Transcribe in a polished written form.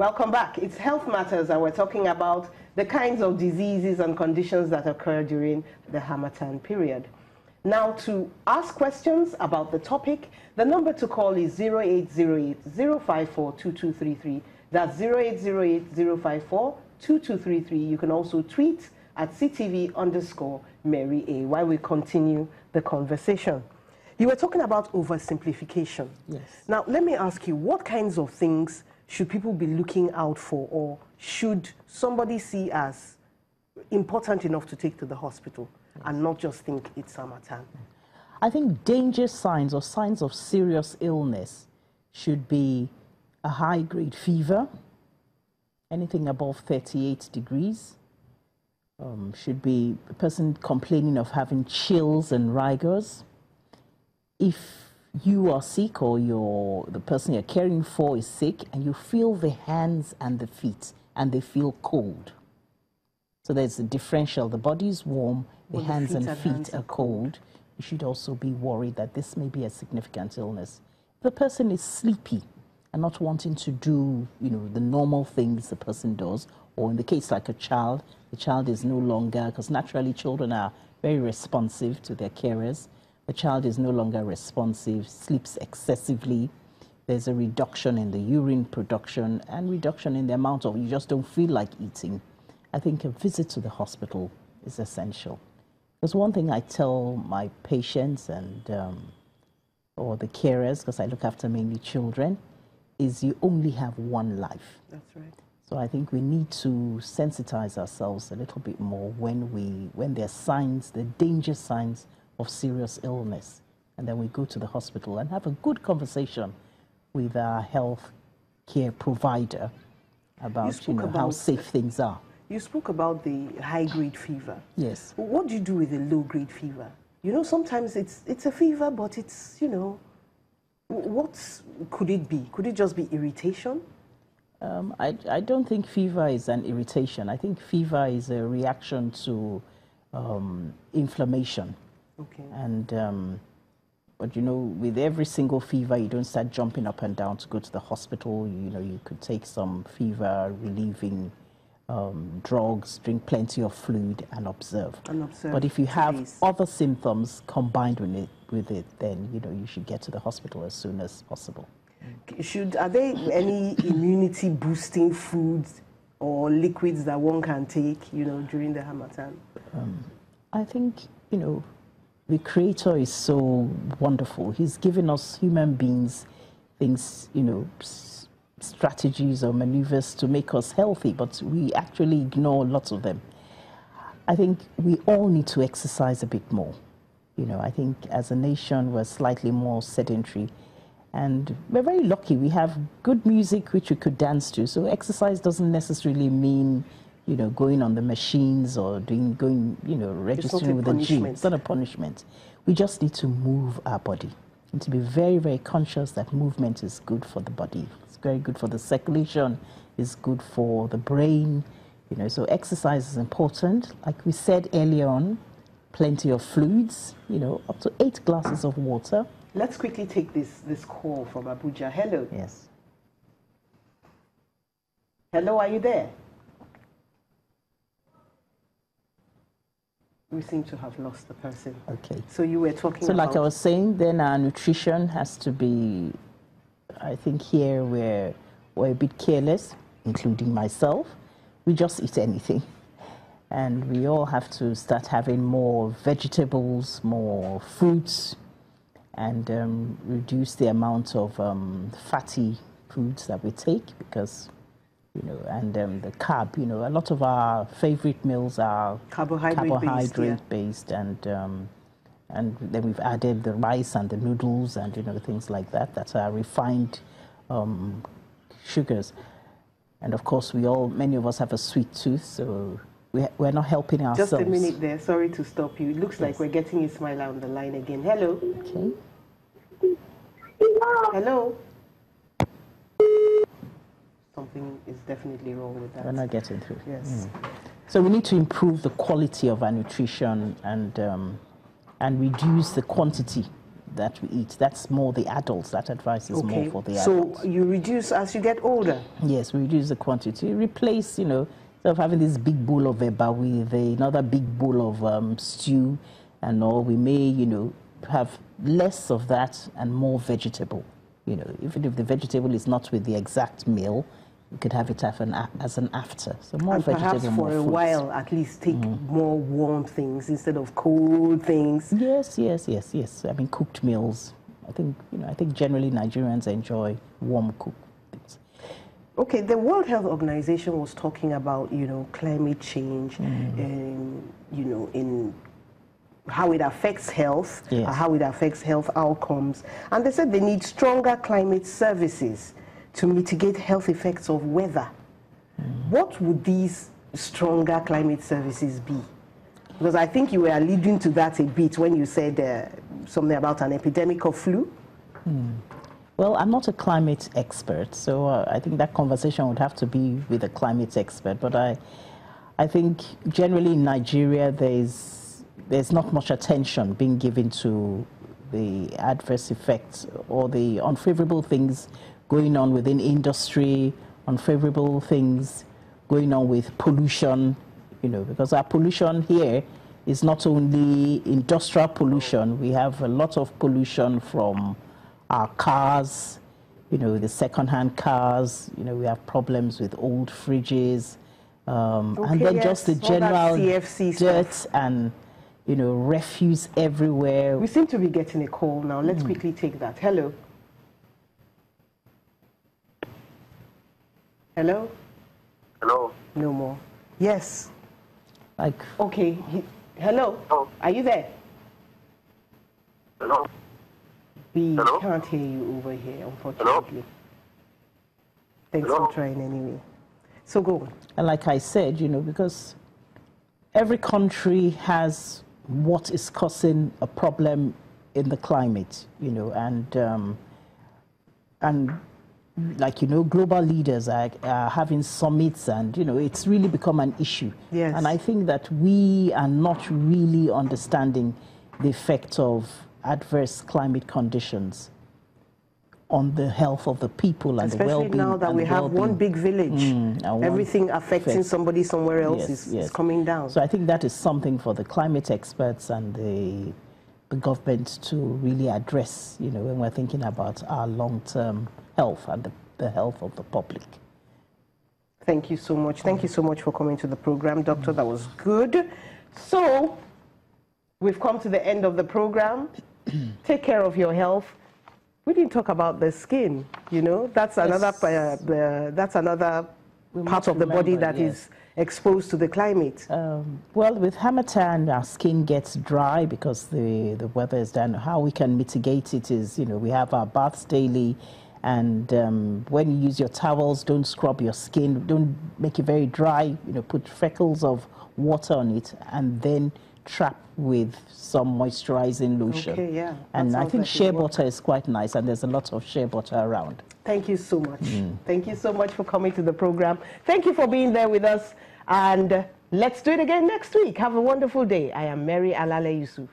Welcome back. It's Health Matters, and we're talking about the kinds of diseases and conditions that occur during the Harmattan period. Now, to ask questions about the topic, the number to call is 0808-054-2233. That's 0808-054-2233. You can also tweet at CTV_Mary A while we continue the conversation. You were talking about oversimplification. Yes. Now, let me ask you, what kinds of things should people be looking out for, or should somebody see as important enough to take to the hospital, yes, and not just think it's Harmattan? I think danger signs or signs of serious illness should be a high-grade fever, anything above 38 degrees, should be a person complaining of having chills and rigors. If you are sick or the person you're caring for is sick and you feel the hands and the feet and they feel cold. So there's a differential. The body is warm, the hands and feet are cold. You should also be worried that this may be a significant illness. If the person is sleepy and not wanting to do, the normal things the person does, or in the case like a child, the child is no longer, because naturally children are very responsive to their carers. The child is no longer responsive, sleeps excessively. There's a reduction in the urine production and reduction in the amount of, you just don't feel like eating. I think a visit to the hospital is essential. There's one thing I tell my patients and or the carers, because I look after mainly children, is you only have one life. That's right. So I think we need to sensitize ourselves a little bit more when there's signs, the danger signs of serious illness, and then we go to the hospital and have a good conversation with our health care provider about, how safe things are. You spoke about the high-grade fever. Yes. What do you do with a low-grade fever? Sometimes it's a fever, but it's, what could it be? Could it just be irritation? I don't think fever is an irritation. I think fever is a reaction to inflammation. Okay. And, but with every single fever, you don't start jumping up and down to go to the hospital. You could take some fever relieving drugs, drink plenty of fluid, and observe. But if you have other symptoms combined with it, then you should get to the hospital as soon as possible. Are there any immunity boosting foods or liquids that one can take, during the Harmattan? I think, the Creator is so wonderful. He's given us human beings things, strategies or maneuvers to make us healthy, but we actually ignore lots of them. I think we all need to exercise a bit more. I think as a nation, we're slightly more sedentary. And we're very lucky. We have good music which we could dance to. So exercise doesn't necessarily mean, going on the machines or registering with the gym. It's not a punishment. We just need to move our body and to be very, very conscious that movement is good for the body. It's very good for the circulation. It's good for the brain. So exercise is important. Like we said earlier on, plenty of fluids. Up to 8 glasses of water. Let's quickly take this call from Abuja. Hello. Yes. Hello, are you there? We seem to have lost the person. Okay. So you were talking about... So like I was saying, then our nutrition has to be, I think here we're a bit careless, including myself. We just eat anything. And we all have to start having more vegetables, more fruits, and reduce the amount of fatty foods that we take, because and the carb, a lot of our favorite meals are carbohydrate based, and then we've added the rice and the noodles and things like that are refined sugars. And of course many of us have a sweet tooth, so we're not helping ourselves. Just a minute there, sorry to stop you. It looks like we're getting Ismaila on the line again. Hello. Okay. Hello. Something is definitely wrong with that. We're not getting through. Yes. So we need to improve the quality of our nutrition and reduce the quantity. that we eat. That's more the adults. That advice is more for the adults. So you reduce as you get older? Yes, we reduce the quantity. Replace, you know, instead of having this big bowl of eba with another big bowl of stew and all, we may, you know, have less of that and more vegetable. You know, even if the vegetable is not with the exact meal, you could have it as an after. So more and vegetable, perhaps more for a fruits. while, at least take more warm things instead of cold things. Yes, yes, yes, yes. I mean, cooked meals. I think, you know, I think generally Nigerians enjoy warm cooked things. Okay, the World Health Organization was talking about, you know, climate change and, you know, in how it affects health, Yes. how it affects health outcomes. And they said they need stronger climate services to mitigate health effects of weather. What would these stronger climate services be? Because I think you were alluding to that a bit when you said something about an epidemic of flu. Well, I'm not a climate expert, so I think that conversation would have to be with a climate expert. But I think generally in Nigeria, there's not much attention being given to the adverse effects or the unfavorable things going on within industry, unfavorable things going on with pollution, you know, because our pollution here is not only industrial pollution, we have a lot of pollution from our cars, you know, the second-hand cars, you know, we have problems with old fridges, and then just the general CFC dirt stuff. and, you know, refuse everywhere. We seem to be getting a call now. Let's quickly take that. Hello. Hello? Hello. No more. Yes. Like, Okay. Hello? Hello. Are you there? Hello. We Hello? can't hear you over here, unfortunately. Thanks Hello? for trying anyway. So go on. and like I said, you know, because every country has what is causing a problem in the climate, you know, and like, you know, global leaders are having summits and, you know, it's really become an issue. Yes. And I think that we are not really understanding the effect of adverse climate conditions on the health of the people and the Especially well-being. now that and we the have well-being. one big village. And one Everything affecting affects- somebody somewhere else Yes, is yes. coming down. So I think that is something for the climate experts and the government to really address, you know, when we're thinking about our long-term health and the health of the public. Thank you so much. Thank you so much for coming to the program, Doctor. That was good. So we've come to the end of the program. Take care of your health. We didn't talk about the skin, you know. That's another, that's another part of the body that is exposed to the climate. Well, with Harmattan, our skin gets dry because the weather is down. How we can mitigate it is, you know, we have our baths daily, and when you use your towels, don't scrub your skin, don't make it very dry, you know, put freckles of water on it, and then trap with some moisturizing lotion. Okay, yeah. And I think shea butter is quite nice, and there's a lot of shea butter around. Thank you so much. Thank you so much for coming to the program. Thank you for being there with us. And let's do it again next week. Have a wonderful day. I am Mary Alale Yusuf.